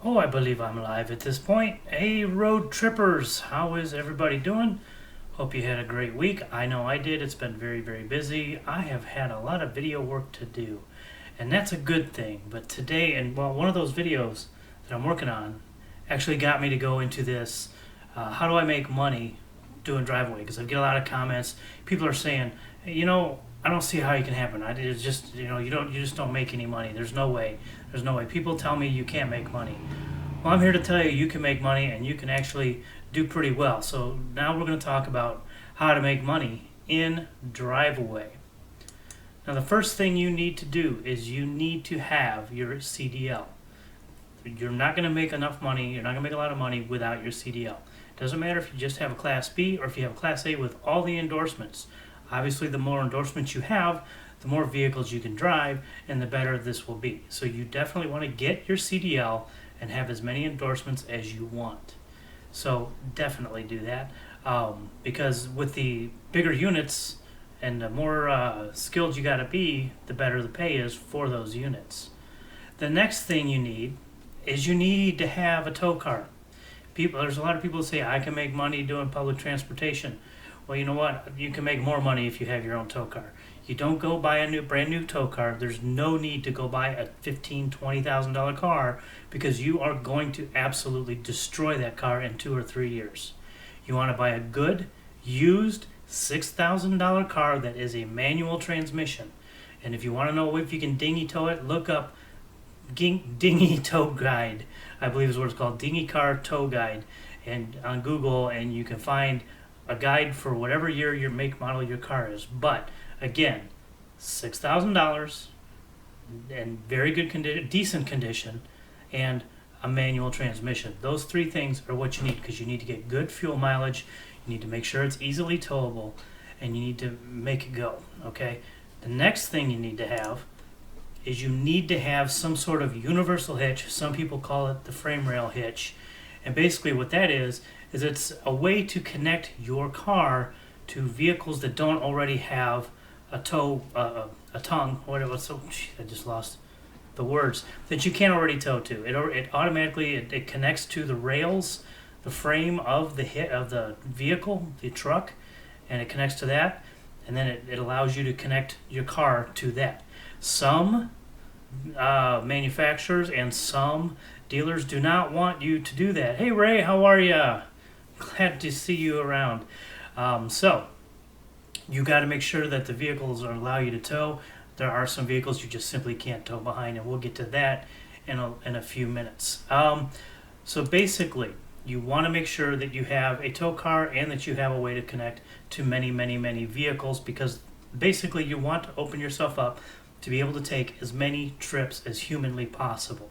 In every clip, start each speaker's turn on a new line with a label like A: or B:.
A: Oh, I believe I'm live at this point. Hey, road trippers, how is everybody doing? Hope you had a great week. I know I did. It's been very, very busy. I have had a lot of video work to do, and that's a good thing. But today, one of those videos that I'm working on actually got me to go into this. How do I make money doing Driveaway? Because I get a lot of comments. People are saying, hey, I don't see how it can happen. It's just, you just don't make any money. There's no way. There's no way. People tell me you can't make money. Well, I'm here to tell you can make money and you can actually do pretty well. So now we're going to talk about how to make money in Driveaway. Now the first thing you need to do is you need to have your CDL. You're not going to make enough money, you're not going to make a lot of money without your CDL. It doesn't matter if you just have a Class B or if you have a Class A with all the endorsements. Obviously, the more endorsements you have, the more vehicles you can drive, and the better this will be. So you definitely want to get your CDL and have as many endorsements as you want. So definitely do that, because with the bigger units and the more skilled you got to be, the better the pay is for those units. The next thing you need is you need to have a tow car. There's a lot of people who say, I can make money doing public transportation. Well, you know what? You can make more money if you have your own tow car. You don't go buy a brand new tow car. There's no need to go buy a $15,000, $20,000 car because you are going to absolutely destroy that car in 2 or 3 years. You want to buy a good, used $6,000 car that is a manual transmission. And if you want to know if you can dinghy tow it, look up Dinghy Tow Guide. I believe is what it's called, Dinghy Car Tow Guide, and on Google, and you can find a guide for whatever year your make model your car is. But again, $6,000 and very good decent condition, and a manual transmission. Those three things are what you need because you need to get good fuel mileage. You need to make sure it's easily towable, and you need to make it go. Okay. The next thing you need to have is you need to have some sort of universal hitch. Some people call it the frame rail hitch. And basically what that is it's a way to connect your car to vehicles that don't already have a tongue, whatever. So I just lost the words, that you can't already tow to. It automatically it connects to the rails, the frame of the vehicle, the truck, and it connects to that, and then it allows you to connect your car to that. Some manufacturers and some dealers do not want you to do that. Hey Ray, how are you? Glad to see you around. So you got to make sure that the vehicles allow you to tow. There are some vehicles you just simply can't tow behind, and we'll get to that in a few minutes. So basically, you want to make sure that you have a tow car and that you have a way to connect to many, many, many vehicles, because basically you want to open yourself up to be able to take as many trips as humanly possible.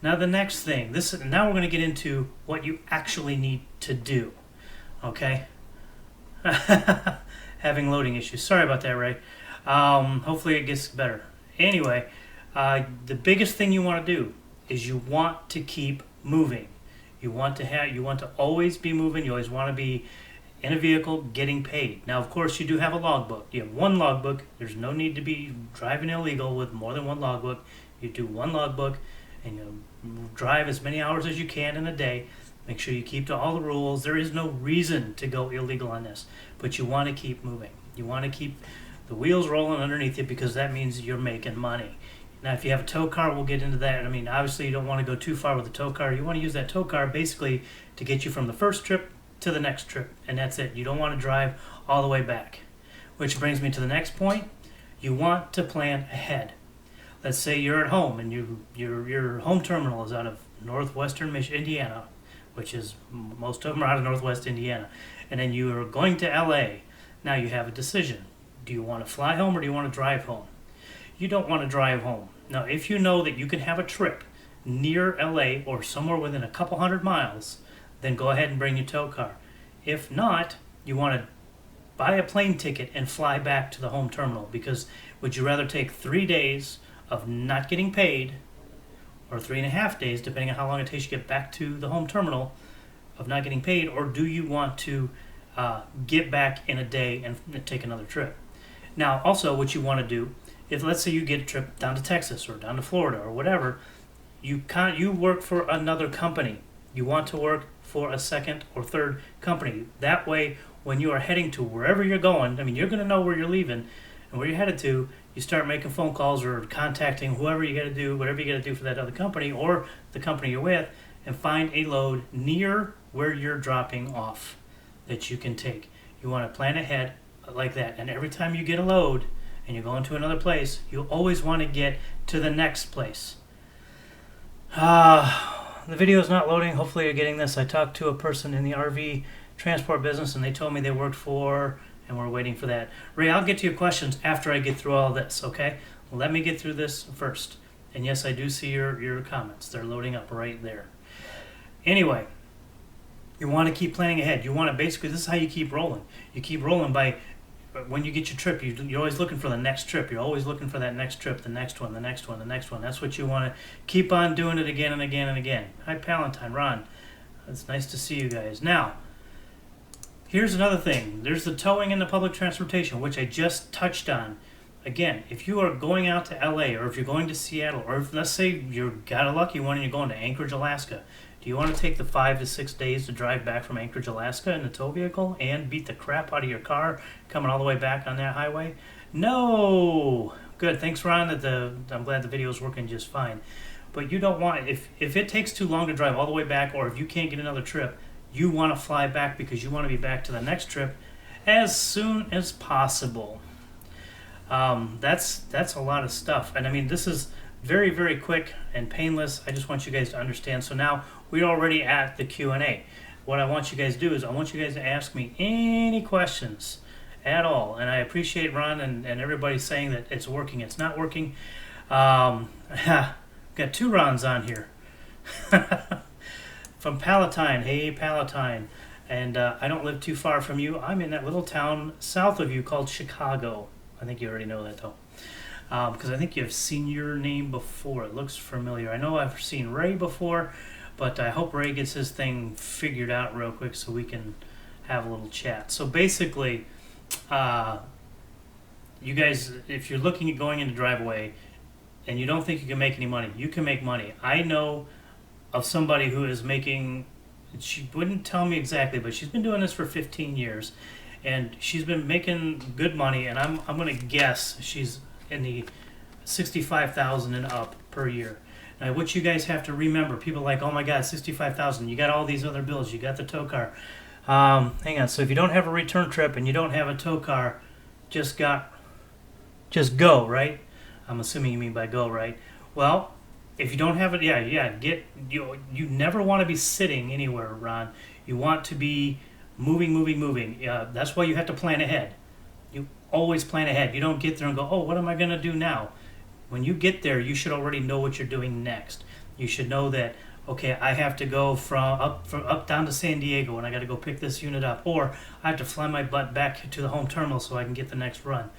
A: Now the next thing, now we're going to get into what you actually need to do. Okay? Having loading issues. Sorry about that, Ray. Hopefully it gets better. Anyway, the biggest thing you want to do is you want to keep moving. You want to always be moving. You always want to be in a vehicle getting paid. Now, of course, you do have a logbook. You have one logbook. There's no need to be driving illegal with more than one logbook. You do one logbook, and you drive as many hours as you can in a day. Make sure you keep to all the rules. There is no reason to go illegal on this, but you want to keep moving. You want to keep the wheels rolling underneath you, because that means you're making money. Now, if you have a tow car, we'll get into that. I mean, obviously, you don't want to go too far with a tow car. You want to use that tow car basically to get you from the first trip to the next trip, and that's it. You don't want to drive all the way back. Which brings me to the next point. You want to plan ahead. Let's say you're at home and your home terminal is out of northwestern Indiana, which is most of them are out of northwest Indiana, and then you are going to LA. Now you have a decision. Do you want to fly home or do you want to drive home? You don't want to drive home. Now, if you know that you can have a trip near LA or somewhere within a couple 100 miles, then go ahead and bring your tow car. If not, you want to buy a plane ticket and fly back to the home terminal, because would you rather take 3 days of not getting paid, or 3.5 days, depending on how long it takes you to get back to the home terminal, of not getting paid, or do you want to get back in a day and take another trip? Now, also what you want to do, if let's say you get a trip down to Texas or down to Florida or whatever, you work for another company. You want to work for a second or third company. That way, when you are heading to wherever you're going, I mean, you're going to know where you're leaving and where you're headed to. You start making phone calls or contacting whoever you got to do, whatever you got to do for that other company or the company you're with, and find a load near where you're dropping off that you can take. You want to plan ahead like that. And every time you get a load and you're going to another place, you always want to get to the next place. The video is not loading. Hopefully you're getting this. I talked to a person in the RV transport business and they told me they worked for, and we're waiting for that. Ray, I'll get to your questions after I get through all this, okay? Let me get through this first. And yes, I do see your comments. They're loading up right there. Anyway, you want to keep planning ahead. You want to basically, this is how you keep rolling. You keep rolling by, when you get your trip, you're always looking for the next trip. You're always looking for that next trip, the next one, the next one, the next one. That's what you want to keep on doing it again and again and again. Hi, Palantine, Ron. It's nice to see you guys. Now, here's another thing. There's the towing and the public transportation, which I just touched on. Again, if you are going out to LA or if you're going to Seattle, or if, let's say you got a lucky one and you're going to Anchorage, Alaska, do you want to take the 5 to 6 days to drive back from Anchorage, Alaska in the tow vehicle and beat the crap out of your car coming all the way back on that highway? No. Good. Thanks, Ron. I'm glad the video is working just fine. But you don't want, if it takes too long to drive all the way back, or if you can't get another trip, you want to fly back because you want to be back to the next trip as soon as possible. That's a lot of stuff. And I mean, this is very, very quick and painless. I just want you guys to understand. So now we're already at the Q&A. What I want you guys to do is I want you guys to ask me any questions at all. And I appreciate Ron and everybody saying that it's working. It's not working. Got 2 Rons on here. From Palatine. Hey, Palatine. And I don't live too far from you. I'm in that little town south of you called Chicago. I think you already know that, though. Because I think you've seen your name before. It looks familiar. I know I've seen Ray before, but I hope Ray gets his thing figured out real quick so we can have a little chat. So basically, you guys, if you're looking at going into Driveaway and you don't think you can make any money, you can make money. I know of somebody who is making, she wouldn't tell me exactly, but she's been doing this for 15 years. And she's been making good money, and I'm going to guess she's in the $65,000 and up per year. Now, what you guys have to remember, people are like, oh my God, $65,000. You got all these other bills. You got the tow car. Hang on. So if you don't have a return trip and you don't have a tow car, just go, right? I'm assuming you mean by go, right? Well, if you don't have it, you never want to be sitting anywhere, Ron. You want to be moving. That's why you have to plan ahead. You always plan ahead. You don't get there and go, oh, what am I going to do now? When you get there, you should already know what you're doing next. You should know that, okay, I have to go from up down to San Diego and I got to go pick this unit up. Or I have to fly my butt back to the home terminal so I can get the next run.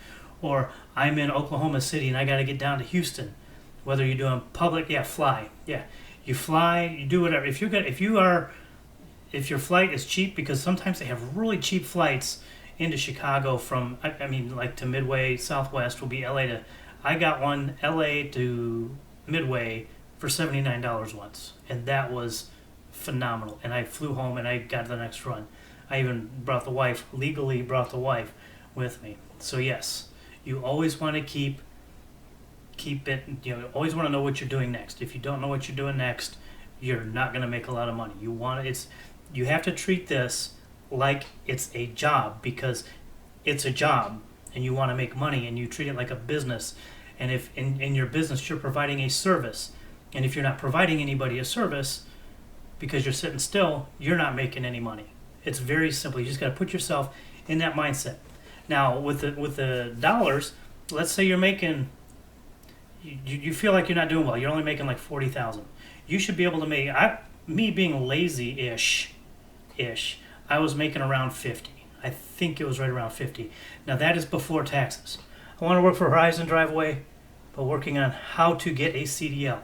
A: Or I'm in Oklahoma City and I got to get down to Houston. Whether you're doing public, fly. Yeah, you fly, you do whatever. If your flight is cheap, because sometimes they have really cheap flights into Chicago from, like to Midway, Southwest will be I got one LA to Midway for $79 once, and that was phenomenal. And I flew home and I got the next run. I even legally brought the wife with me. So yes, you always want to keep it, always want to know what you're doing next. If you don't know what you're doing next, you're not going to make a lot of money. You have to treat this like it's a job, because it's a job and you want to make money, and you treat it like a business. And if in your business you're providing a service, and if you're not providing anybody a service because you're sitting still, you're not making any money. It's very simple. You just got to put yourself in that mindset. Now with the dollars, let's say you're making, you feel like you're not doing well. You're only making like $40,000. You should be able to make, me being lazy-ish, I was making around 50. I think it was right around 50. Now that is before taxes. I want to work for Horizon Driveaway, but working on how to get a CDL.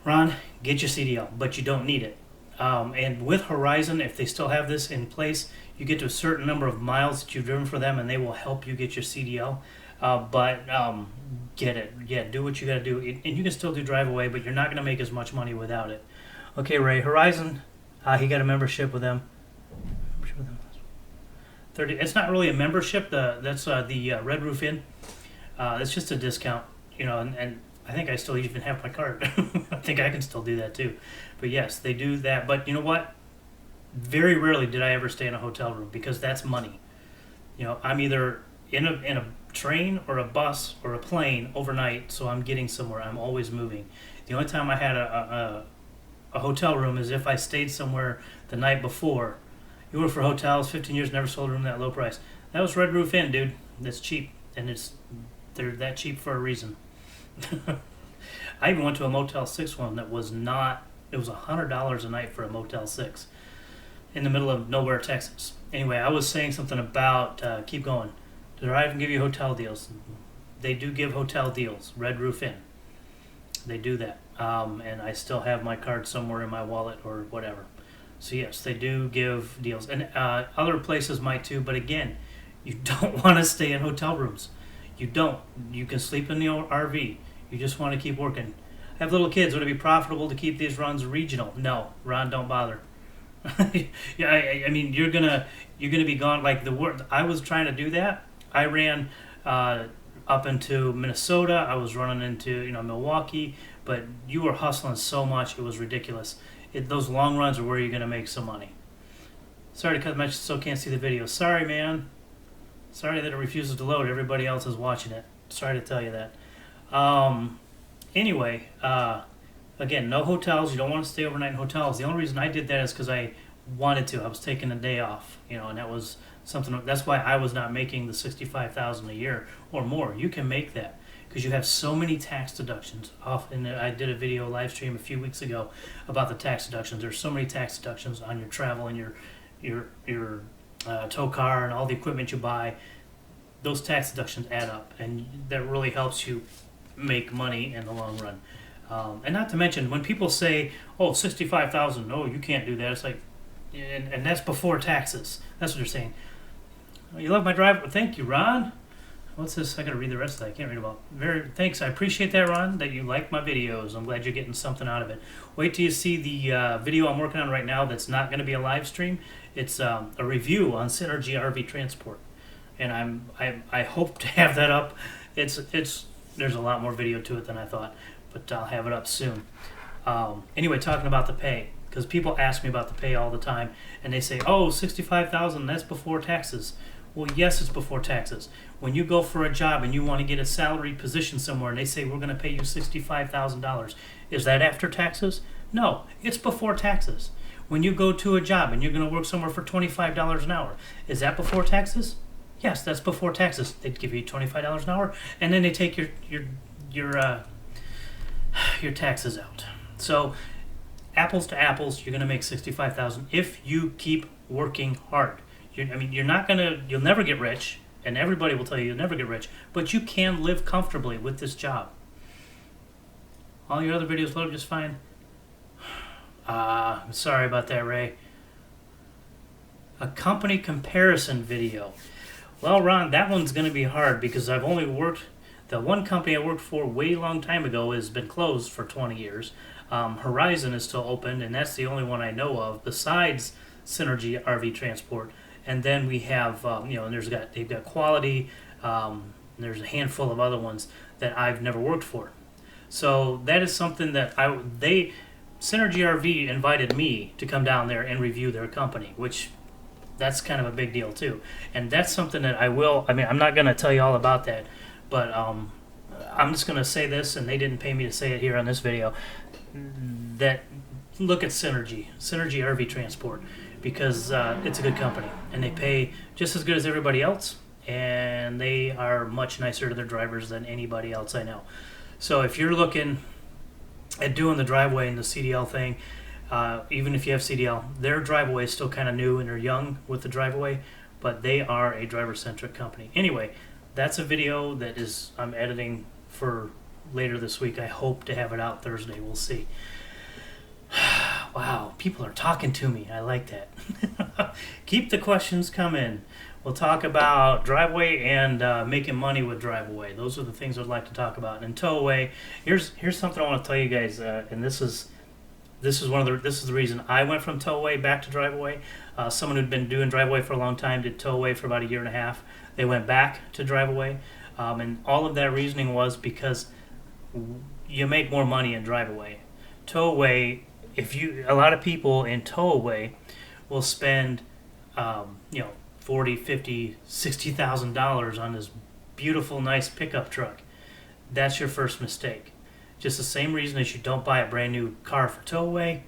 A: Ron, get your CDL, but you don't need it. And with Horizon, if they still have this in place, you get to a certain number of miles that you've driven for them, and they will help you get your CDL. But get it. Yeah, do what you got to do. And you can still do Driveaway, but you're not going to make as much money without it. Okay, Ray. Horizon, he got a membership with them. 30. It's not really a membership. That's the Red Roof Inn. It's just a discount, and I think I still even have my card. I think I can still do that too. But yes, they do that. But you know what? Very rarely did I ever stay in a hotel room because that's money. I'm either in a train or a bus or a plane overnight, so I'm getting somewhere. I'm always moving. The only time I had a hotel room is if I stayed somewhere the night before. You work for hotels, 15 years, never sold a room that low price. That was Red Roof Inn, dude. That's cheap, and they're that cheap for a reason. I even went to a Motel 6 one that was not. It was $100 a night for a Motel 6 in the middle of nowhere, Texas. Anyway, I was saying something about keep going. Did I even give you hotel deals? They do give hotel deals. Red Roof Inn. They do that, and I still have my card somewhere in my wallet or whatever. So yes, they do give deals, and other places might too. But again, you don't want to stay in hotel rooms. You don't. You can sleep in the RV. You just want to keep working. I have little kids. Would it be profitable to keep these runs regional? No, Ron, don't bother. Yeah, I mean, you're gonna be gone. Like I was trying to do that. I ran up into Minnesota. I was running into Milwaukee, but you were hustling so much it was ridiculous. Those long runs are where you're gonna make some money. Sorry to cut the message, so can't see the video. Sorry, man. Sorry that it refuses to load. Everybody else is watching it. Sorry to tell you that. Anyway, again, no hotels. You don't want to stay overnight in hotels. The only reason I did that is because I wanted to. I was taking a day off, and that was something. That's why I was not making the $65,000 a year or more. You can make that because you have so many tax deductions. And I did a video live stream a few weeks ago about the tax deductions. There's so many tax deductions on your travel and your tow car and all the equipment you buy. Those tax deductions add up, and that really helps you make money in the long run. And not to mention, when people say, "Oh, 65,000, no, you can't do that," it's like, and that's before taxes. That's what they're saying. Oh, you love my drive? Thank you, Ron. What's this? I gotta read the rest of that. I can't read about. Thanks. I appreciate that, Ron, that you like my videos. I'm glad you're getting something out of it. Wait till you see the video I'm working on right now. That's not going to be a live stream. It's a review on Synergy RV Transport, and I hope to have that up. There's a lot more video to it than I thought, but I'll have it up soon. Anyway, talking about the pay, because people ask me about the pay all the time, and they say, "Oh, 65,000, that's before taxes." Well, yes, it's before taxes. When you go for a job and you want to get a salaried position somewhere, and they say we're going to pay you $65,000, is that after taxes? No, it's before taxes. When you go to a job and you're going to work somewhere for $25 an hour, is that before taxes? Yes, that's before taxes. They give you $25 an hour, and then they take your taxes out. So, apples to apples, you're going to make $65,000 if you keep working hard. You'll never get rich, and everybody will tell you you'll never get rich, but you can live comfortably with this job. All your other videos load just fine. I'm sorry about that, Ray. A company comparison video. Well, Ron, that one's going to be hard because I've only worked. The one company I worked for way long time ago has been closed for 20 years. Horizon is still open, and that's the only one I know of besides Synergy RV Transport. And then we have, and they've got Quality. There's a handful of other ones that I've never worked for. So that is something that Synergy RV invited me to come down there and review their company, which that's kind of a big deal too. And that's something that I'm not going to tell you all about that, but I'm just going to say this, and they didn't pay me to say it here on this video, that look at Synergy RV Transport, because it's a good company, and they pay just as good as everybody else, and they are much nicer to their drivers than anybody else I know. So if you're looking at doing the Driveaway and the CDL thing, even if you have CDL, their Driveaway is still kind of new and they're young with the Driveaway, but they are a driver-centric company. Anyway, that's a video that I'm editing for later this week. I hope to have it out Thursday. We'll see. Wow, people are talking to me. I like that. Keep the questions coming. We'll talk about Driveaway and making money with Driveaway. Those are the things I'd like to talk about. And towaway, here's something I want to tell you guys, and this is this is the reason I went from towaway back to Driveaway. Someone who'd been doing Driveaway for a long time did towaway for about a year and a half. They went back to Driveaway, and all of that reasoning was because you make more money in Driveaway. Towaway, a lot of people in towaway will spend, you know, $40,000, $50,000, $60,000 on this beautiful, nice pickup truck. That's your first mistake. Just the same reason as you don't buy a brand new car for towaway,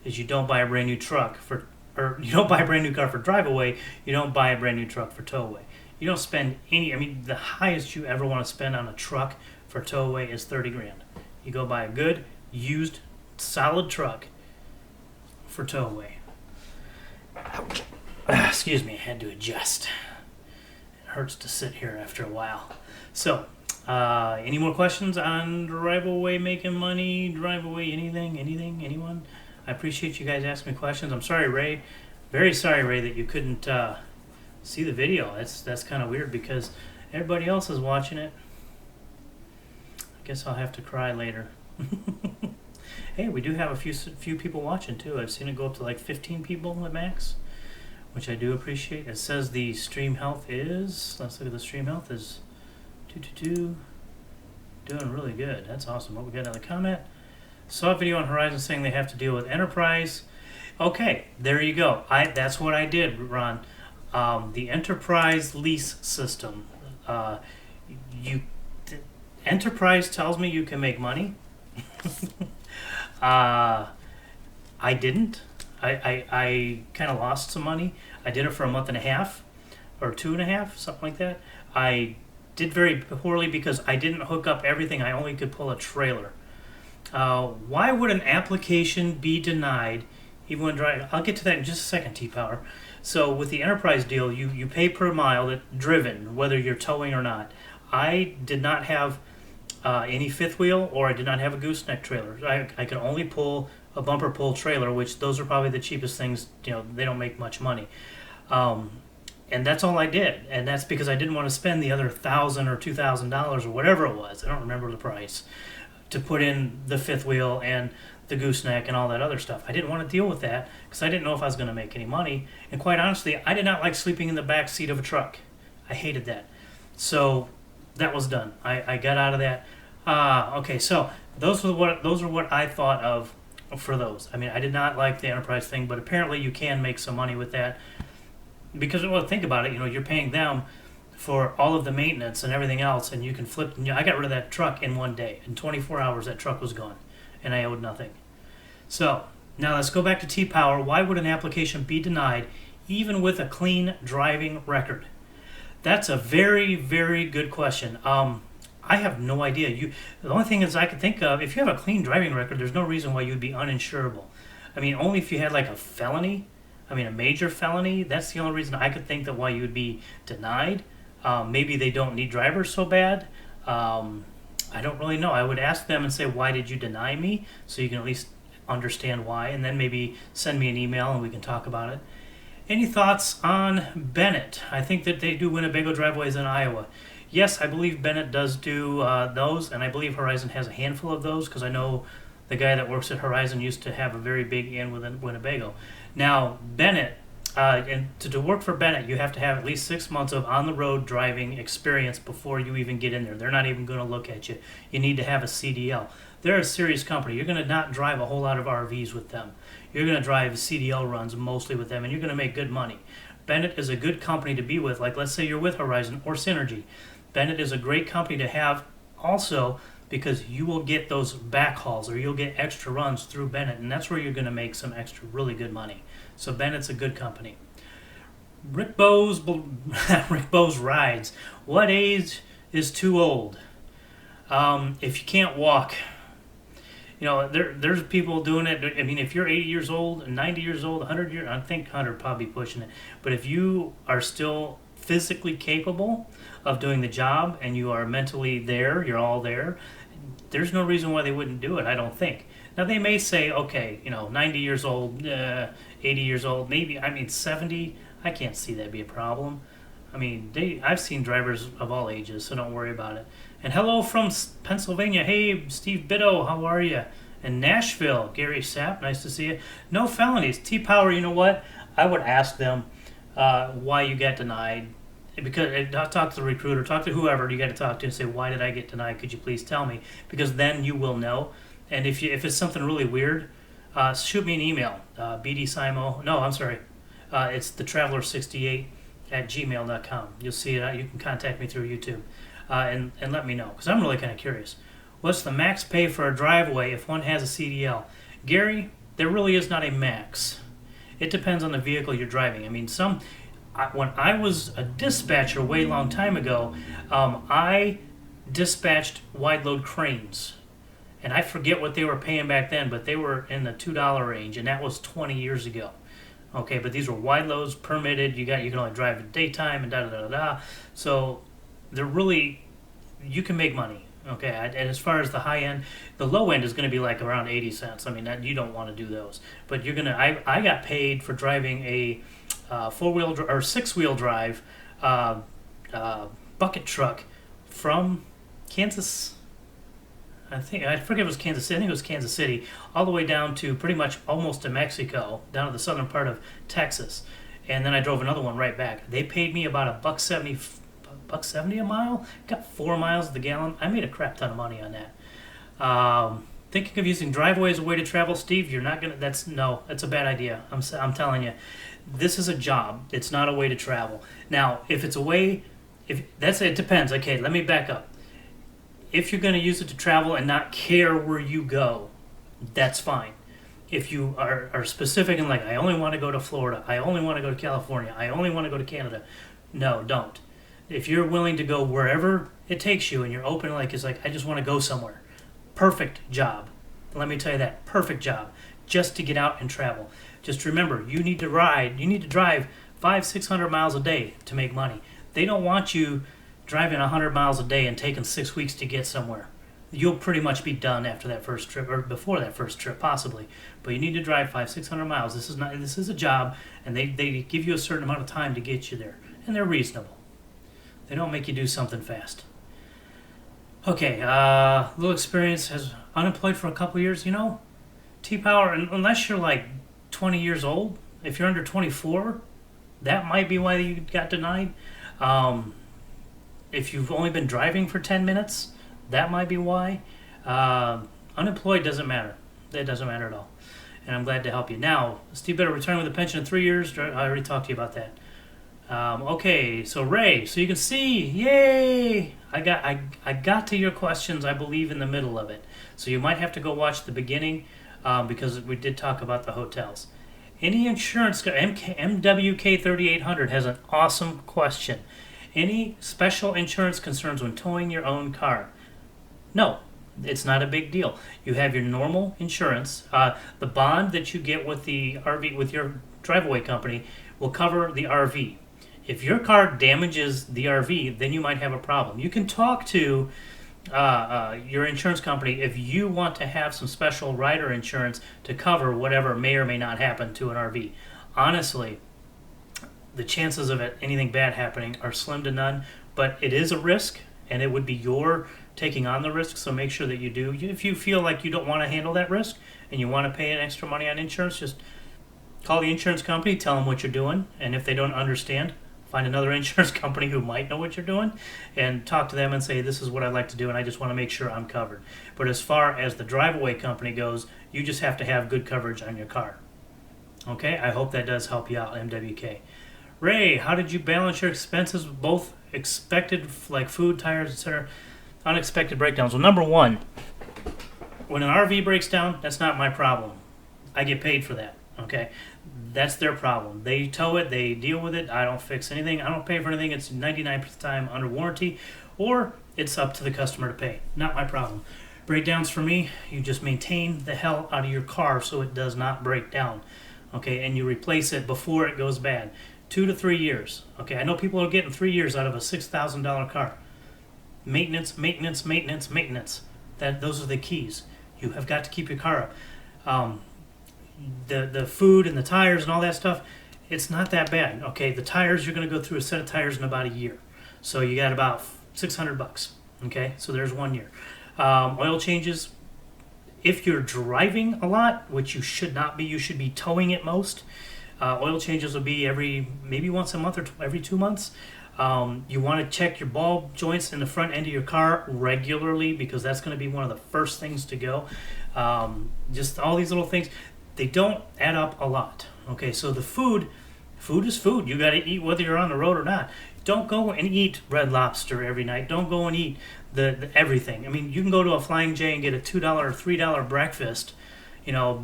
A: is you don't buy a brand new truck for, or you don't buy a brand new car for Driveaway. You don't buy a brand new truck for towaway. You don't spend any. I mean, the highest you ever want to spend on a truck for towaway is $30,000. You go buy a good, used, solid truck for towaway. Ouch. Excuse me, I had to adjust. It hurts to sit here after a while. So, any more questions on Driveaway making money? Driveaway anything? Anyone? I appreciate you guys asking me questions. I'm sorry, Ray. Very sorry, Ray, that you couldn't see the video. That's kind of weird because everybody else is watching it. I guess I'll have to cry later. Hey, we do have a few people watching too. I've seen it go up to like 15 people at max, which I do appreciate. It says the stream health is, let's look at the stream health, is 222. Doing really good. That's awesome. What we got another comment? Saw a video on Horizon saying they have to deal with Enterprise. Okay, there you go. That's what I did, Ron. The Enterprise lease system. Enterprise tells me you can make money. I didn't. I kind of lost some money. I did it for a month and a half or 2.5, something like that. I did very poorly because I didn't hook up everything. I only could pull a trailer. Why would an application be denied even when driving? I'll get to that in just a second, T-Power. So with the Enterprise deal, you pay per mile that driven, whether you're towing or not. I did not have any fifth wheel, or I did not have a gooseneck trailer. I could only pull a bumper pull trailer, which those are probably the cheapest things. You know, they don't make much money. And that's all I did. And that's because I didn't want to spend the other $1,000 or $2,000 or whatever it was. I don't remember the price to put in the fifth wheel and the gooseneck and all that other stuff. I didn't want to deal with that because I didn't know if I was going to make any money. And quite honestly, I did not like sleeping in the back seat of a truck. I hated that. So that was done. I got out of that. Okay, so those are what I thought of for those. I mean, I did not like the Enterprise thing, but apparently you can make some money with that. Because, well, think about it, you know, you're paying them for all of the maintenance and everything else, and you can flip. You know, I got rid of that truck in one day. In 24 hours, that truck was gone, and I owed nothing. So, now let's go back to T-Power. Why would an application be denied even with a clean driving record? That's a very, very good question. I have no idea. The only thing is I could think of, if you have a clean driving record, there's no reason why you'd be uninsurable. I mean, only if you had like a felony. I mean, a major felony, that's the only reason I could think that why you would be denied. Maybe they don't need drivers so bad. I don't really know. I would ask them and say, why did you deny me? So you can at least understand why, and then maybe send me an email and we can talk about it. Any thoughts on Bennett? I think that they do Winnebago driveways in Iowa. Yes, I believe Bennett does do those, and I believe Horizon has a handful of those because I know the guy that works at Horizon used to have a very big in with Winnebago. Now, Bennett, and to work for Bennett, you have to have at least 6 months of on-the-road driving experience before you even get in there. They're not even going to look at you. You need to have a CDL. They're a serious company. You're going to not drive a whole lot of RVs with them. You're going to drive CDL runs mostly with them, and you're going to make good money. Bennett is a good company to be with. Like, let's say you're with Horizon or Synergy. Bennett is a great company to have also because you will get those back hauls or you'll get extra runs through Bennett, and that's where you're going to make some extra really good money. So Bennett's a good company. Rick Bowes rides. What age is too old? If you can't walk. You know, there's people doing it. I mean, if you're 80 years old, 90 years old, 100 years, I think 100 probably pushing it. But if you are still physically capable of doing the job and you are mentally there, you're all there, there's no reason why they wouldn't do it, I don't think. Now, they may say, okay, you know, 90 years old, 80 years old, maybe, I mean, 70, I can't see that be a problem. I mean, I've seen drivers of all ages, so don't worry about it. And hello from Pennsylvania. Hey, Steve Bitto, how are you? And Nashville, Gary Sapp, nice to see you. No felonies. T-Power, you know what? I would ask them why you got denied. Because talk to the recruiter, talk to whoever you got to talk to and say, why did I get denied? Could you please tell me? Because then you will know. And if it's something really weird, shoot me an email. It's thetraveler68@gmail.com. You'll see it. You can contact me through YouTube and let me know, because I'm really kind of curious. What's the max pay for a Driveaway if one has a CDL? Gary, there really is not a max. It depends on the vehicle you're driving. I mean, when I was a dispatcher way long time ago, I dispatched wide load cranes. And I forget what they were paying back then, but they were in the $2 range, and that was 20 years ago. Okay, but these were wide loads, permitted. You can only drive in daytime and da-da-da-da. So they're really, you can make money. Okay, and as far as the high end, the low end is going to be like around 80 cents. I mean, you don't want to do those. But I got paid for driving a four-wheel or six-wheel drive bucket truck from Kansas. I forget if it was Kansas City. I think it was Kansas City, all the way down to pretty much almost to Mexico, down to the southern part of Texas, and then I drove another one right back. They paid me about $1.70 a mile. Got 4 miles to the gallon. I made a crap ton of money on that. Thinking of using Driveaway as a way to travel, Steve? You're not gonna. That's a bad idea. I'm telling you, this is a job. It's not a way to travel. Now, if it's a way, it depends. Okay, let me back up. If you're going to use it to travel and not care where you go, that's fine. If you are specific and like, I only want to go to Florida, I only want to go to California, I only want to go to Canada, no, don't. If you're willing to go wherever it takes you and you're open, I just want to go somewhere, perfect job. Let me tell you that, perfect job, just to get out and travel. Just remember, you need to drive 500-600 miles a day to make money. They don't want you driving 100 miles a day and taking 6 weeks to get somewhere. You'll pretty much be done after that first trip, or before that first trip possibly. But you need to drive 500-600 miles. This is a job, and they give you a certain amount of time to get you there, and they're reasonable. They don't make you do something fast. Okay, little experience as unemployed for a couple years. T-Power, unless you're like 20 years old, if you're under 24, that might be why you got denied. If you've only been driving for 10 minutes, that might be why. Unemployed doesn't matter. That doesn't matter at all. And I'm glad to help you. Now, Steve better return with a pension in 3 years. I already talked to you about that. Okay, so Ray, so you can see, yay! I got to your questions, I believe, in the middle of it. So you might have to go watch the beginning because we did talk about the hotels. Any insurance, MWK 3800 has an awesome question. Any special insurance concerns when towing your own car? No, it's not a big deal. You have your normal insurance. The bond that you get with the RV, with your Driveaway company, will cover the RV. If your car damages the RV, then you might have a problem. You can talk to your insurance company if you want to have some special rider insurance to cover whatever may or may not happen to an RV. Honestly, the chances of anything bad happening are slim to none, but it is a risk, and it would be your taking on the risk, so make sure that you do. If you feel like you don't want to handle that risk and you want to pay an extra money on insurance, just call the insurance company, tell them what you're doing, and if they don't understand, find another insurance company who might know what you're doing and talk to them and say, this is what I'd like to do, and I just want to make sure I'm covered. But as far as the Driveaway company goes, you just have to have good coverage on your car. Okay, I hope that does help you out, MWK. Ray, how did you balance your expenses, both expected, like food, tires, etc., unexpected breakdowns? Well, number one, when an RV breaks down, that's not my problem. I get paid for that, okay? That's their problem. They tow it, they deal with it. I don't fix anything. I don't pay for anything. It's 99% of the time under warranty, or it's up to the customer to pay. Not my problem. Breakdowns for me, you just maintain the hell out of your car so it does not break down, okay? And you replace it before it goes bad. 2 to 3 years. Okay, I know people are getting 3 years out of a $6,000 car. Maintenance, maintenance, maintenance, maintenance. Those are the keys. You have got to keep your car up. The food and the tires and all that stuff, It's not that bad. Okay, the tires, you're going to go through a set of tires in about a year. So you got about $600. Okay, so there's 1 year. Oil changes, if you're driving a lot, which you should not be, you should be towing it most. Oil changes will be maybe once a month or every 2 months. You want to check your ball joints in the front end of your car regularly because that's going to be one of the first things to go. Just all these little things, they don't add up a lot. Okay, so the food is food. You got to eat whether you're on the road or not. Don't go and eat Red Lobster every night. Don't go and eat the everything. I mean, you can go to a Flying J and get a $2 or $3 breakfast,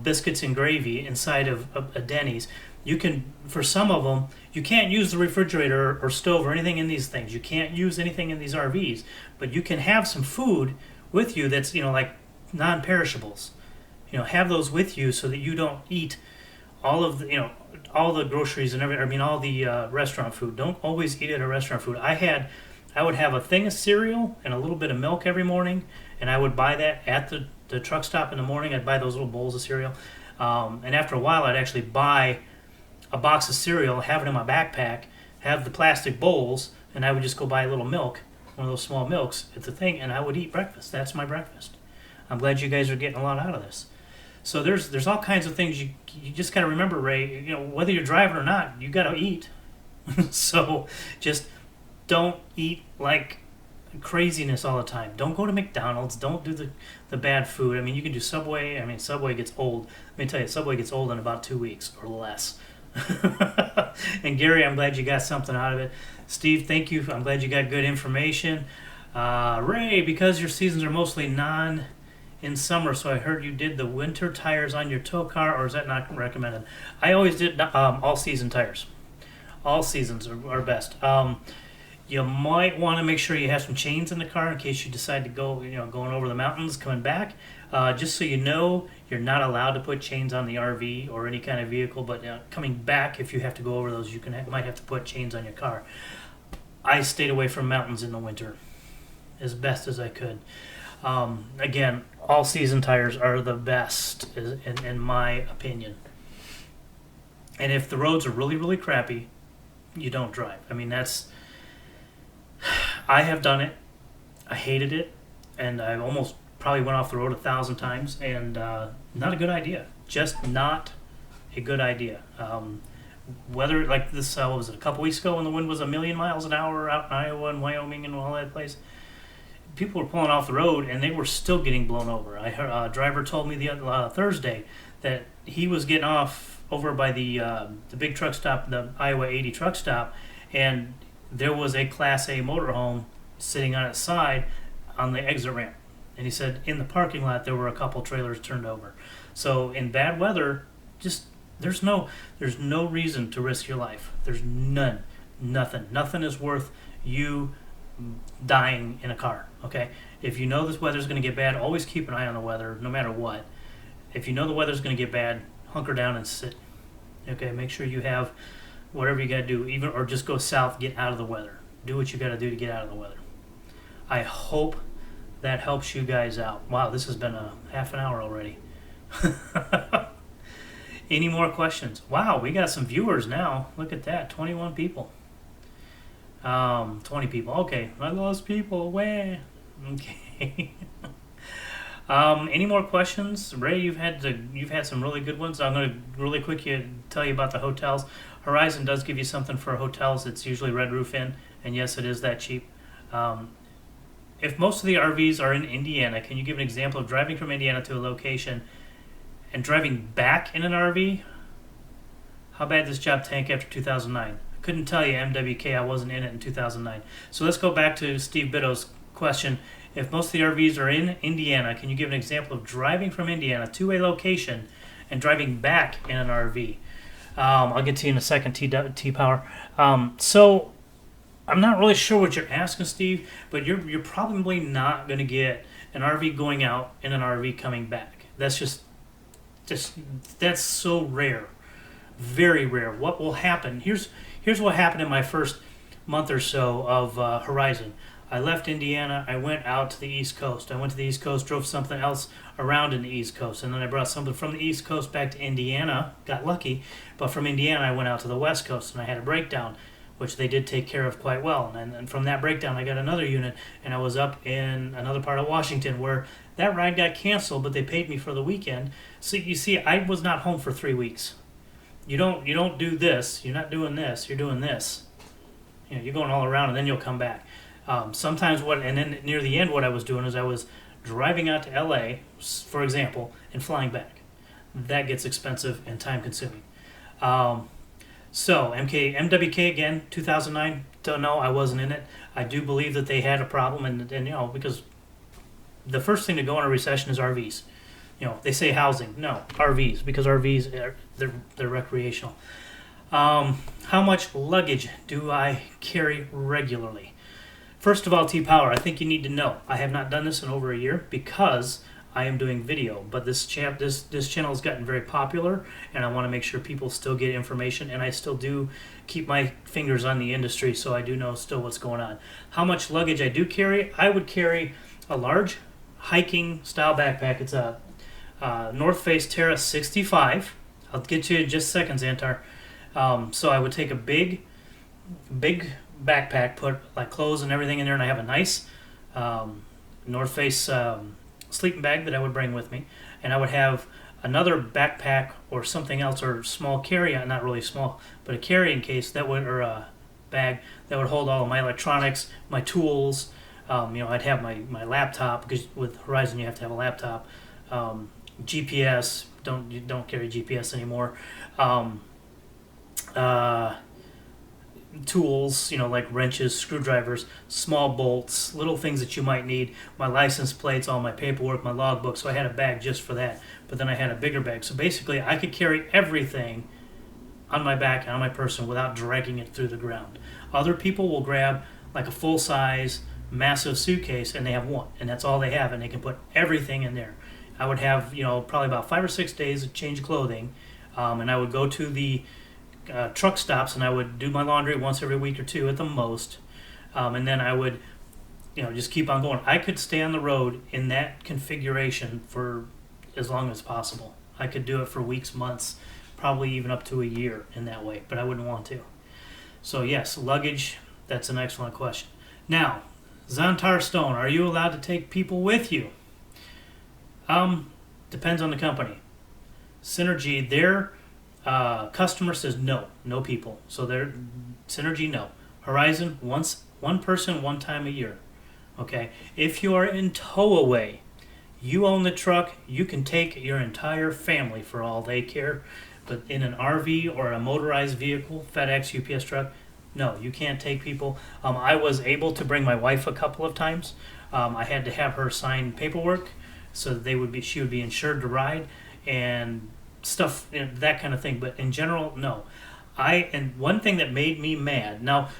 A: biscuits and gravy inside of a Denny's. You can, for some of them, you can't use the refrigerator or stove or anything in these things. You can't use anything in these RVs, but you can have some food with you that's, like non-perishables. Have those with you so that you don't eat all of the, all the groceries and everything. I mean, all the restaurant food. Don't always eat at a restaurant food. I would have a thing of cereal and a little bit of milk every morning, and I would buy that at the truck stop in the morning. I'd buy those little bowls of cereal, and after a while, I'd actually buy a box of cereal, have it in my backpack, have the plastic bowls, and I would just go buy a little milk, one of those small milks. It's a thing, and I would eat breakfast. That's my breakfast. I'm glad you guys are getting a lot out of this. So there's all kinds of things you just got to remember, Ray. Whether you're driving or not, you got to eat. So just don't eat like craziness all the time. Don't go to McDonald's. Don't do the bad food. I mean, you can do Subway. I mean, Subway gets old. Let me tell you, Subway gets old in about 2 weeks or less. And Gary, I'm glad you got something out of it. Steve, thank you. I'm glad you got good information. Ray, because your seasons are mostly in summer, so I heard you did the winter tires on your tow car, or is that not recommended? I always did all season tires. All seasons are best. You might want to make sure you have some chains in the car in case you decide to go, going over the mountains, coming back. Just so you know, you're not allowed to put chains on the RV or any kind of vehicle, but coming back, if you have to go over those, you might have to put chains on your car. I stayed away from mountains in the winter as best as I could. Again, all season tires are the best in my opinion. And if the roads are really, really crappy, you don't drive. I mean, I have done it. I hated it, and I almost probably went off the road 1,000 times, and not a good idea. Just not a good idea. Whether like this, what was it, a couple weeks ago when the wind was 1,000,000 miles an hour out in Iowa and Wyoming and all that place, people were pulling off the road and they were still getting blown over. I heard a driver told me the other Thursday that he was getting off over by the big truck stop, the Iowa 80 truck stop, and there was a Class A motorhome sitting on its side on the exit ramp. And he said in the parking lot there were a couple trailers turned over. So in bad weather, just there's no reason to risk your life. There's nothing. Nothing is worth you dying in a car. Okay, if you know this weather's going to get bad, always keep an eye on the weather, no matter what. If you know the weather's going to get bad, hunker down and sit. Okay, make sure you have whatever you got to do, or just go south, get out of the weather. Do what you got to do to get out of the weather. I hope that helps you guys out. Wow, this has been a half an hour already. Any more questions? Wow, we got some viewers now. Look at that, 21 people. 20 people. Okay, I lost people. Where? Okay. Any more questions? Ray, you've had some really good ones. I'm going to really quickly tell you about the hotels. Horizon does give you something for hotels. It's usually Red Roof Inn, and yes, it is that cheap. If most of the RVs are in Indiana, can you give an example of driving from Indiana to a location and driving back in an RV? How bad does this job tank after 2009? I couldn't tell you, MWK. I wasn't in it in 2009. So let's go back to Steve Biddow's question. If most of the RVs are in Indiana, can you give an example of driving from Indiana to a location and driving back in an RV? I'll get to you in a second, T-Power. So I'm not really sure what you're asking, Steve, but you're probably not going to get an RV going out and an RV coming back. That's that's so rare, very rare. What will happen? Here's what happened in my first month or so of Horizon. I left Indiana. I went out to the East Coast. I went to the East Coast, drove something else around in the East Coast, and then I brought something from the East Coast back to Indiana. Got lucky, but from Indiana I went out to the West Coast, and I had a breakdown, which they did take care of quite well. And from that breakdown, I got another unit, and I was up in another part of Washington where that ride got canceled, but they paid me for the weekend. So you see, I was not home for 3 weeks. You don't do this. You're not doing this. You're doing this. You're going all around, and then you'll come back. Sometimes and then near the end, what I was doing is I was driving out to LA, for example, and flying back. That gets expensive and time consuming. So MWK again, 2009. Don't know. I wasn't in it. I do believe that they had a problem, and because the first thing to go in a recession is RVs. They say housing. No, RVs, because RVs they're recreational. How much luggage do I carry regularly? First of all, T-Power, I think you need to know. I have not done this in over a year because I am doing video, but this channel has gotten very popular, and I want to make sure people still get information, and I still do keep my fingers on the industry, so I do know still what's going on. How much luggage I do carry? I would carry a large hiking style backpack. It's a North Face Terra 65. I'll get to you in just a second, Xantar. So I would take a big backpack, put like clothes and everything in there, and I have a nice North Face sleeping bag that I would bring with me, and I would have another backpack or something else, or small carry-on, not really small, but a carrying case that would, or a bag that would hold all of my electronics, my tools. I'd have my laptop, because with Horizon you have to have a laptop. GPS, you don't carry GPS anymore. Tools, like wrenches, screwdrivers, small bolts, little things that you might need, my license plates, all my paperwork, my logbook. So I had a bag just for that, but then I had a bigger bag. So basically I could carry everything on my back and on my person without dragging it through the ground. Other people will grab like a full-size massive suitcase, and they have one, and that's all they have, and they can put everything in there. I would have probably about 5 or 6 days of change clothing, and I would go to the truck stops, and I would do my laundry once every week or two at the most, and then I would just keep on going. I could stay on the road in that configuration for as long as possible. I could do it for weeks, months, probably even up to a year in that way, but I wouldn't want to. So yes, luggage, that's an excellent question. Now, Xantar Stone, are you allowed to take people with you? Depends on the company. Synergy, their customer says no people. So their Synergy, no. Horizon, one person, one time a year. Okay. If you are in towaway, you own the truck, you can take your entire family for all they care. But in an RV or a motorized vehicle, FedEx, UPS truck, no, you can't take people. I was able to bring my wife a couple of times. I had to have her sign paperwork so that she would be insured to ride and stuff, that kind of thing. But in general, no. And one thing that made me mad. Now,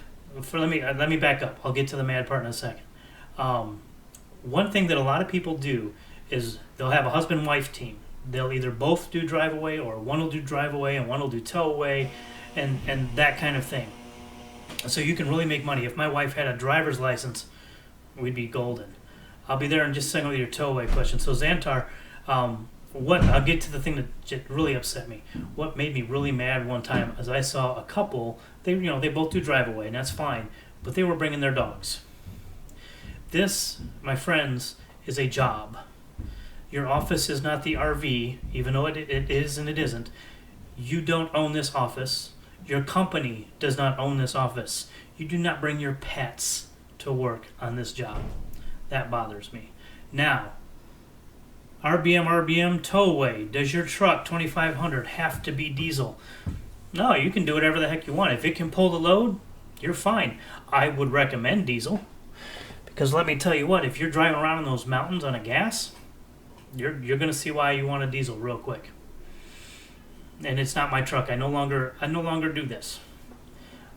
A: let me back up. I'll get to the mad part in a second. One thing that a lot of people do is they'll have a husband-wife team. They'll either both do Driveaway, or one will do Driveaway and one will do towaway, and that kind of thing. So you can really make money. If my wife had a driver's license, we'd be golden. I'll be there in just a second with your towaway question. So Xantar, I'll get to the thing that really upset me. What made me really mad one time is I saw a couple. They both do Driveaway, and that's fine, but they were bringing their dogs. This, my friends, is a job. Your office is not the RV, even though it is and it isn't. You don't own this office. Your company does not own this office. You do not bring your pets to work on this job. That bothers me. Now, RBM towaway. Does your truck 2500 have to be diesel? No, you can do whatever the heck you want. If it can pull the load, you're fine. I would recommend diesel, because let me tell you what, if you're driving around in those mountains on a gas, you're going to see why you want a diesel real quick. And it's not my truck. I no longer do this.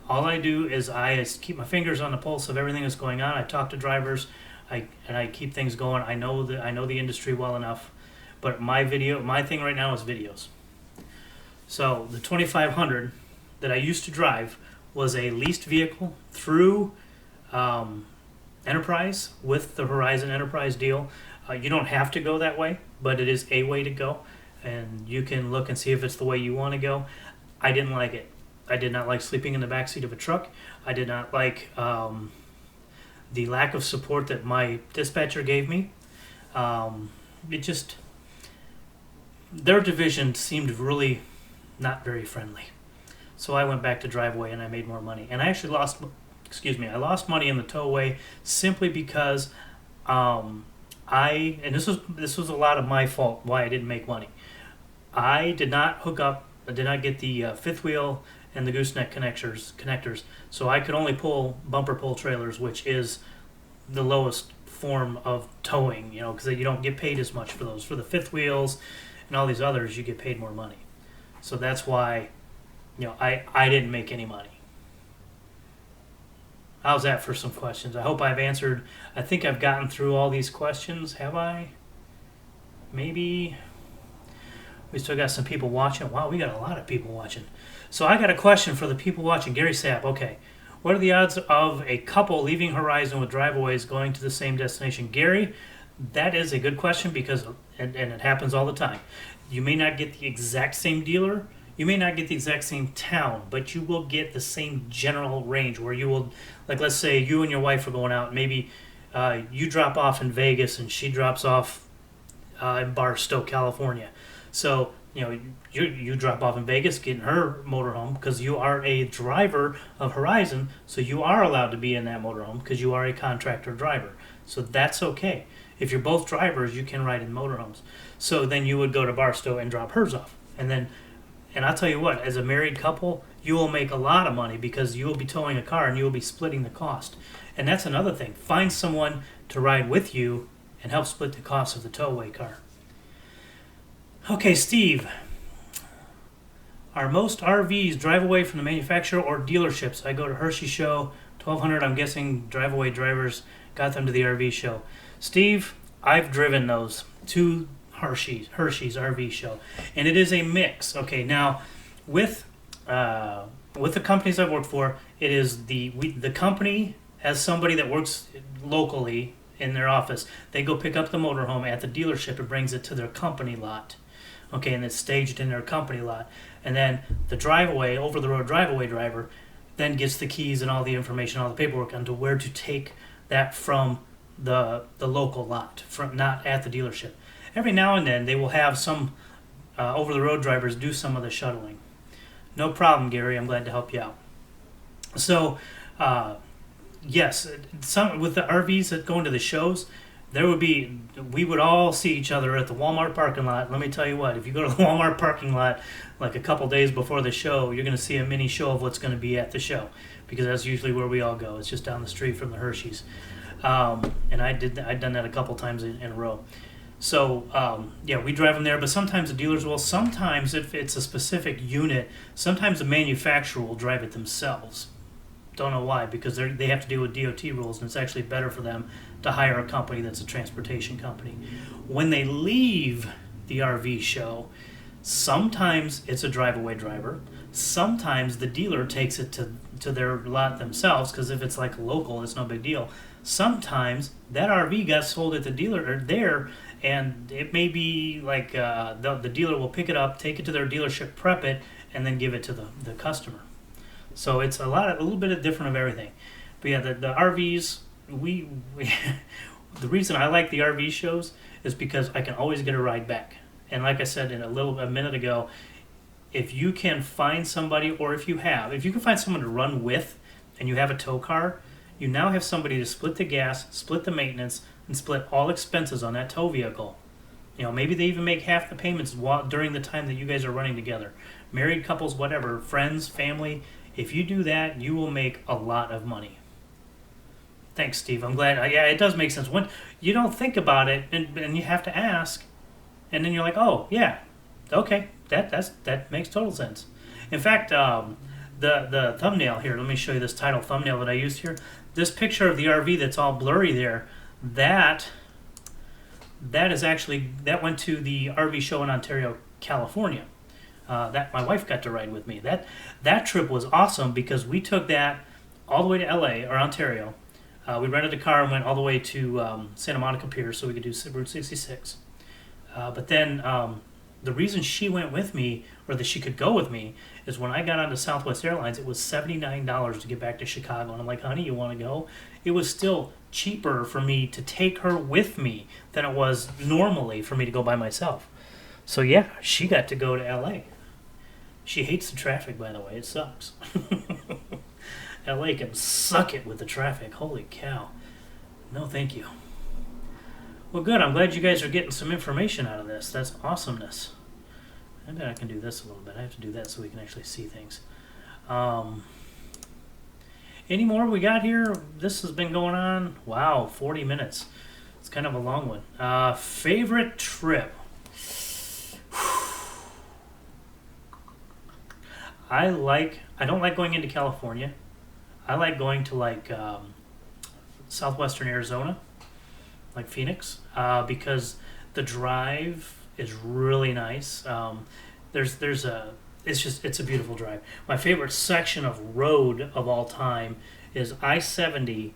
A: All I do is I keep my fingers on the pulse of everything that's going on. I talk to drivers, and I keep things going. I know the industry well enough. But my thing right now is videos. So the 2500 that I used to drive was a leased vehicle through Enterprise with the Horizon Enterprise deal. You don't have to go that way, but it is a way to go, and you can look and see if it's the way you want to go. I didn't like it. I did not like sleeping in the backseat of a truck. I did not like the lack of support that my dispatcher gave me. It just, their division seemed really not very friendly. So I went back to Driveaway and I made more money. And I actually I lost money in the towaway simply because and this was a lot of my fault why I didn't make money. I did not get the fifth wheel and the gooseneck connectors, so I could only pull bumper pull trailers, which is the lowest form of towing, because you don't get paid as much for those. For the fifth wheels and all these others, you get paid more money. So that's why, I didn't make any money. How's that for some questions? I hope I've answered. I think I've gotten through all these questions. Have I? Maybe. We still got some people watching. Wow, we got a lot of people watching. So I got a question for the people watching. Gary Sapp, okay. What are the odds of a couple leaving Horizon with driveaways going to the same destination? Gary, that is a good question because, and it happens all the time. You may not get the exact same dealer. You may not get the exact same town, but you will get the same general range where you will, like let's say you and your wife are going out. Maybe you drop off in Vegas and she drops off in Barstow, California. So, you drop off in Vegas, get in her motorhome because you are a driver of Horizon, so you are allowed to be in that motorhome because you are a contractor driver. So that's okay. If you're both drivers, you can ride in motorhomes. So then you would go to Barstow and drop hers off. And I'll tell you what, as a married couple, you will make a lot of money because you will be towing a car and you will be splitting the cost. And that's another thing. Find someone to ride with you and help split the cost of the towaway car. Okay, Steve. Are most RVs drive away from the manufacturer or dealerships? I go to Hershey Show, 1200. I'm guessing drive-away drivers got them to the RV show. Steve, I've driven those to Hershey's RV show, and it is a mix. Okay, now with the companies I've worked for, it is the company has somebody that works locally in their office. They go pick up the motorhome at the dealership and brings it to their company lot. Okay, and it's staged in their company lot, and then the over-the-road drive-away driver then gets the keys and all the information, all the paperwork onto where to take that from the local lot, from not at the dealership. Every now and then they will have some over-the-road drivers do some of the shuttling. No problem, Gary. I'm glad to help you out. So, yes, some with the RVs that go into the shows, we would all see each other at the Walmart parking lot. Let me tell you what, if you go to the Walmart parking lot like a couple days before the show, you're going to see a mini show of what's going to be at the show, because that's usually where we all go. It's just down the street from the Hershey's. And I'd done that a couple times in a row. So, we drive them there, but sometimes the dealers will. Sometimes, if it's a specific unit, sometimes the manufacturer will drive it themselves. Don't know why, because they have to deal with DOT rules, and it's actually better for them to hire a company that's a transportation company. When they leave the RV show, sometimes it's a drive-away driver. Sometimes the dealer takes it to their lot themselves, because if it's like local, it's no big deal. Sometimes that RV got sold at the dealer or there, and it may be like the dealer will pick it up, take it to their dealership, prep it, and then give it to the customer. So it's a little bit of different of everything. But yeah, the RVs, we the reason I like the RV shows is because I can always get a ride back. And like I said a minute ago, if you can find somebody, or if you can find someone to run with, and you have a tow car, you now have somebody to split the gas, split the maintenance, and split all expenses on that tow vehicle. Maybe they even make half the payments during the time that you guys are running together. Married couples, whatever, friends, family. If you do that, you will make a lot of money. Thanks, Steve. I'm glad. Yeah, it does make sense. When you don't think about it, and you have to ask, and then you're like, oh, yeah, okay, that makes total sense. In fact, the thumbnail here, let me show you this title thumbnail that I used here. This picture of the RV that's all blurry there, that went to the RV show in Ontario, California. That my wife got to ride with me. That trip was awesome because we took that all the way to LA or Ontario. We rented a car and went all the way to Santa Monica Pier so we could do Route 66. But then the reason she went with me, or that she could go with me, is when I got onto Southwest Airlines, it was $79 to get back to Chicago. And I'm like, honey, you want to go? It was still cheaper for me to take her with me than it was normally for me to go by myself. So yeah, she got to go to LA. She hates the traffic, by the way. It sucks. LA can suck it with the traffic. Holy cow. No, thank you. Well, good. I'm glad you guys are getting some information out of this. That's awesomeness. I bet I can do this a little bit. I have to do that so we can actually see things. Any more we got here? This has been going on, wow, 40 minutes. It's kind of a long one. Favorite trip? I don't like going into California. I like going to like southwestern Arizona, like Phoenix, because the drive is really nice. It's a beautiful drive. My favorite section of road of all time is I-70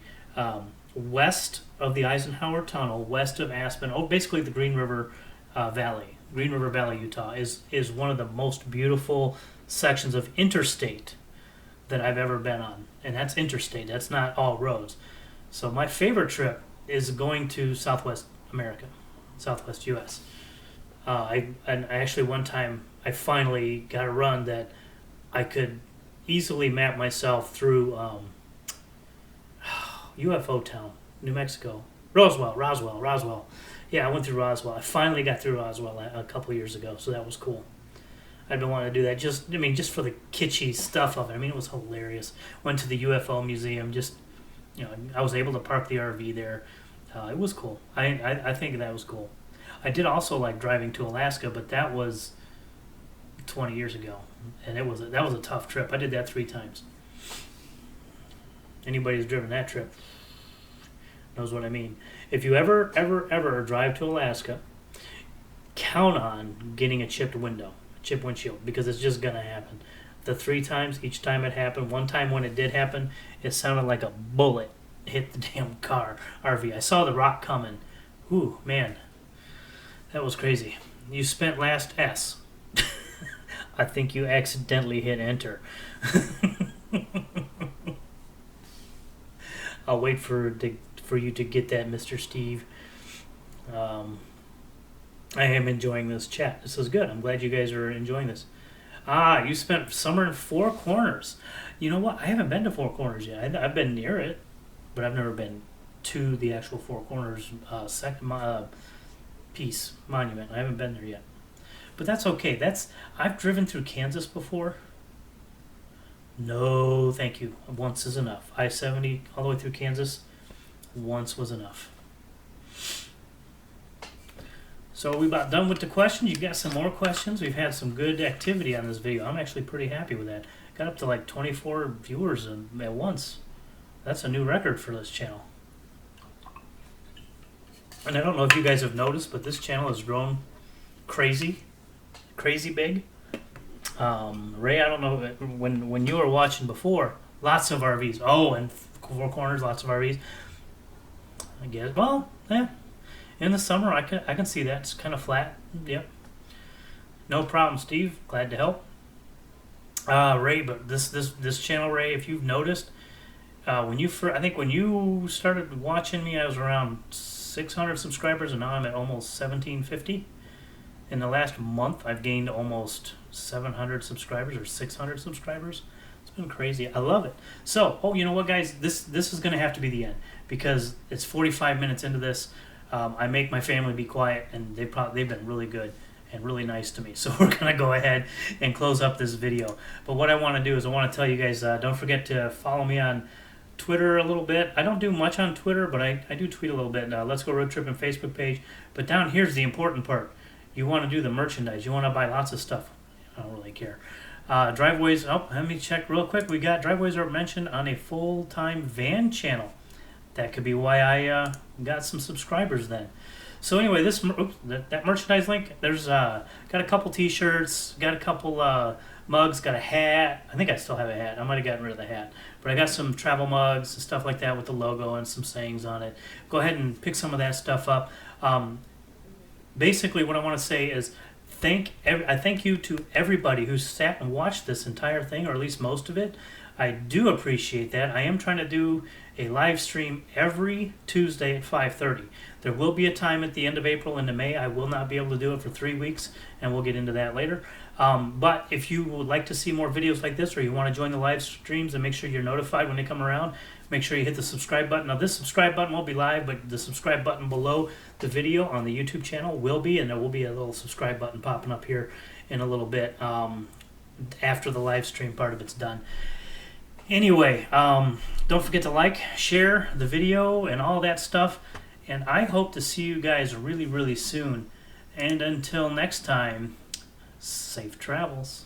A: west of the Eisenhower Tunnel, west of Aspen. Oh, basically the Green River Valley. Green River Valley, Utah is one of the most beautiful sections of interstate that I've ever been on. And that's interstate. That's not all roads. So my favorite trip is going to Southwest America, Southwest U.S. I actually one time I finally got a run that I could easily map myself through UFO Town, New Mexico, Roswell. Yeah, I went through Roswell. I finally got through Roswell a couple years ago, so that was cool. I've been wanting to do that just for the kitschy stuff of it. I mean, it was hilarious. Went to the UFO museum. I was able to park the RV there. It was cool. I think that was cool. I did also like driving to Alaska, but that was 20 years ago, and that was a tough trip. I did that 3 times. Anybody who's driven that trip knows what I mean. If you ever drive to Alaska, count on getting a chipped windshield, because it's just gonna happen. The 3 times, each time it happened. One time when it did happen, it sounded like a bullet hit the damn RV. I saw the rock coming. Ooh, man, that was crazy. You spent last S. I think you accidentally hit enter. I'll wait for you to get that, Mr. Steve. I am enjoying this chat. This is good. I'm glad you guys are enjoying this. You spent summer in Four Corners. You know what? I haven't been to Four Corners yet. I've been near it, but I've never been to the actual Four Corners piece monument. I haven't been there yet. But that's okay. I've driven through Kansas before. No, thank you. Once is enough. I-70 all the way through Kansas. Once was enough. So we about done with the questions. You got some more questions. We've had some good activity on this video. I'm actually pretty happy with that. Got up to like 24 viewers at once. That's a new record for this channel. And I don't know if you guys have noticed, but this channel has grown crazy big. Ray, I don't know when you were watching before, lots of RVs. Oh, and Four Corners, lots of RVs. I guess. Well, yeah. In the summer, I can see that. It's kind of flat. Yep. No problem, Steve. Glad to help. Ray, but this channel, Ray, if you've noticed, when you started watching me, I was around 600 subscribers, and now I'm at almost 1750. In the last month, I've gained almost 700 subscribers or 600 subscribers. It's been crazy. I love it. So, you know what, guys? This is going to have to be the end because it's 45 minutes into this. I make my family be quiet, and they've been really good and really nice to me. So we're going to go ahead and close up this video. But what I want to do is I want to tell you guys, don't forget to follow me on Twitter a little bit. I don't do much on Twitter, but I do tweet a little bit. Let's Go Road Trippin' Facebook page. But down here's the important part. You want to do the merchandise. You want to buy lots of stuff. I don't really care. Driveways. Oh, let me check real quick. We got driveways are mentioned on a full-time van channel. That could be why I got some subscribers then. So anyway, that merchandise link. There's got a couple T-shirts, got a couple mugs, got a hat. I think I still have a hat. I might have gotten rid of the hat, but I got some travel mugs and stuff like that with the logo and some sayings on it. Go ahead and pick some of that stuff up. Basically, what I want to say is I thank you to everybody who sat and watched this entire thing, or at least most of it. I do appreciate that. I am trying to do a live stream every Tuesday at 5:30. There will be a time at the end of April into May. I will not be able to do it for 3 weeks, and we'll get into that later. But if you would like to see more videos like this, or you want to join the live streams and make sure you're notified when they come around, make sure you hit the subscribe button. Now, this subscribe button won't be live, but the subscribe button below the video on the YouTube channel will be, and there will be a little subscribe button popping up here in a little bit after the live stream part of it's done. Anyway, don't forget to like, share the video, and all that stuff. And I hope to see you guys really, really soon. And until next time, safe travels.